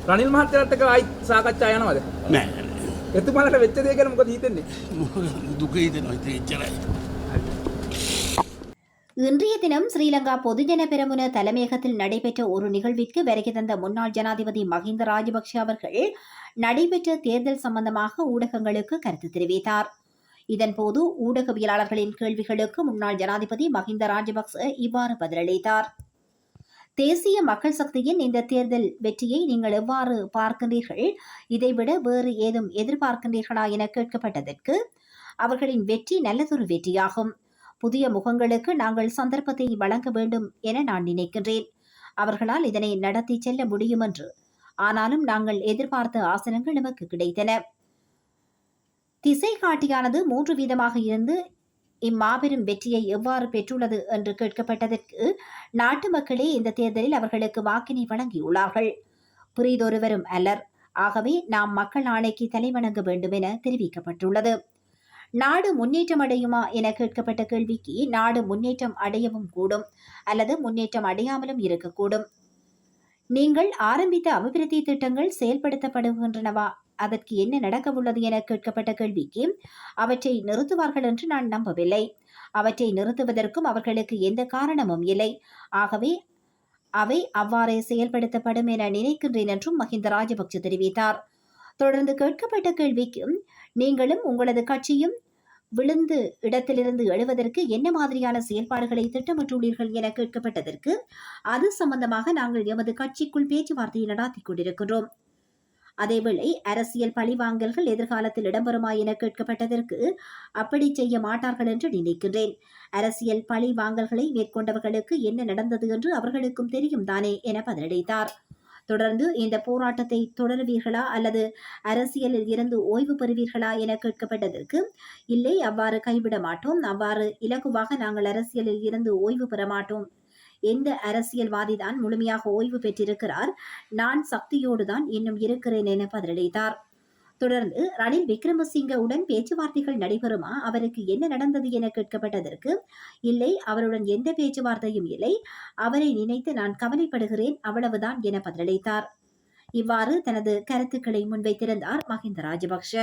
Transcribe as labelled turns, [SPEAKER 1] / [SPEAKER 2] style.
[SPEAKER 1] රනිල් මහත්තයාට ආයි සාකච්ඡා යනවද?
[SPEAKER 2] නෑ.
[SPEAKER 1] එතුමාලට වෙච්ච දේ ගැන මොකද හිතන්නේ?
[SPEAKER 2] දුක හිතෙනවා එච්චරයි.
[SPEAKER 3] இன்றைய தினம் ஸ்ரீலங்கா பொதுஜன பெரமுன தலைமையகத்தில் நடைபெற்ற ஒரு நிகழ்விற்கு வருகை தந்த முன்னாள் ஜனாதிபதி மஹிந்த ராஜபக்ஷ அவர்கள் நடைபெற்ற தேர்தல் சம்பந்தமாக ஊடகங்களுக்கு கருத்து தெரிவித்தார். இதன்போது ஊடகவியலாளர்களின் கேள்விகளுக்கு முன்னாள் ஜனாதிபதி மஹிந்த ராஜபக்ச இவ்வாறு பதிலளித்தார். தேசிய மக்கள் சக்தியின் இந்த தேர்தல் வெற்றியை நீங்கள் எவ்வாறு பார்க்கின்றீர்கள்? இதைவிட வேறு ஏதும் எதிர்பார்க்கின்றீர்களா என கேட்கப்பட்டதற்கு அவர்களின் வெற்றி நல்லதொரு வெற்றியாகும். புதிய முகங்களுக்கு நாங்கள் சந்தர்ப்பத்தை வழங்க வேண்டும் என நான் நினைக்கின்றேன். அவர்களால் இதனை நடத்தி செல்ல முடியும் என்று. ஆனாலும் நாங்கள் எதிர்பார்த்த ஆசனங்கள் நமக்கு கிடைத்தன. திசை காட்டியானது 3 வீதமாக இருந்து இம்மாபெரும் வெற்றியை எவ்வாறு பெற்றுள்ளது என்று கேட்கப்பட்டதற்கு நாட்டு மக்களே இந்த தேர்தலில் அவர்களுக்கு வாக்கினை வழங்கியுள்ளார்கள். புரிதொருவரும் அல்லர். ஆகவே நாம் மக்கள் ஆணைக்கு தலைவணங்க வேண்டும் என தெரிவிக்கப்பட்டுள்ளது. நாடு முன்னேற்றம் அடையுமா என கேட்கப்பட்ட கேள்விக்கு நாடு முன்னேற்றம் அடையவும் கூடும், அல்லது முன்னேற்றம் அடையாமலும் இருக்கக்கூடும். நீங்கள் ஆரம்பித்த அபிவிருத்தி திட்டங்கள் செயல்படுத்தப்படுகின்றனவா, அதற்கு என்ன நடக்கவுள்ளது என கேட்கப்பட்ட கேள்விக்கு அவற்றை நிறுத்துவார்கள் என்று நான் நம்பவில்லை. அவற்றை நிறுத்துவதற்கும் அவர்களுக்கு எந்த காரணமும் இல்லை. ஆகவே அவை அவ்வாறே செயல்படுத்தப்படும் என நினைக்கின்றேன் என்றும் மஹிந்த ராஜபக்ஷ தெரிவித்தார். தொடர்ந்து கேட்கப்பட்ட கேள்விக்கு நீங்களும் உங்களது கட்சியும் விழுந்து இடத்திலிருந்து எழுவதற்கு என்ன மாதிரியான செயல்பாடுகளை திட்டமிட்டுள்ளீர்கள் என கேட்கப்பட்டதற்கு அது சம்பந்தமாக நாங்கள் எமது கட்சிக்குள் பேச்சுவார்த்தையை நடாத்திக் கொண்டிருக்கின்றோம். அதேவேளை அரசியல் பழிவாங்கல்கள் எதிர்காலத்தில் இடம்பெறுமா என கேட்கப்பட்டதற்கு அப்படி செய்ய மாட்டார்கள் என்று நினைக்கின்றேன். அரசியல் பழி வாங்கல்களை மேற்கொண்டவர்களுக்கு என்ன நடந்தது என்று அவர்களுக்கும் தெரியும் தானே என பதிலளித்தார். தொடர்ந்து இந்த போராட்டத்தை தொடருவீர்களா அல்லது அரசியலில் இருந்து ஓய்வு பெறுவீர்களா என கேட்கப்பட்டதற்கு இல்லை, அவ்வாறு கைவிட மாட்டோம். அவ்வாறு இலகுவாக நாங்கள் அரசியலில் இருந்து ஓய்வு பெற மாட்டோம். எந்த அரசியல்வாதிதான் முழுமையாக ஓய்வு பெற்றிருக்கிறார்? நான் சக்தியோடு தான் இன்னும் இருக்கிறேன் என பதிலளித்தார். தொடர்ந்து ரணில் விக்ரமசிங்கவுடன் பேச்சுவார்த்தைகள் நடைபெறுமா, அவருக்கு என்ன நடந்தது என கேட்கப்பட்டதற்கு இல்லை, அவருடன் எந்த பேச்சுவார்த்தையும் இல்லை, அவரை நினைத்து நான் கவலைப்படுகிறேன், அவ்வளவுதான் என பதிலளித்தார். இவ்வாறு தனது கருத்துக்களை முன்வைத்திருந்தார் மஹிந்த ராஜபக்ஷ.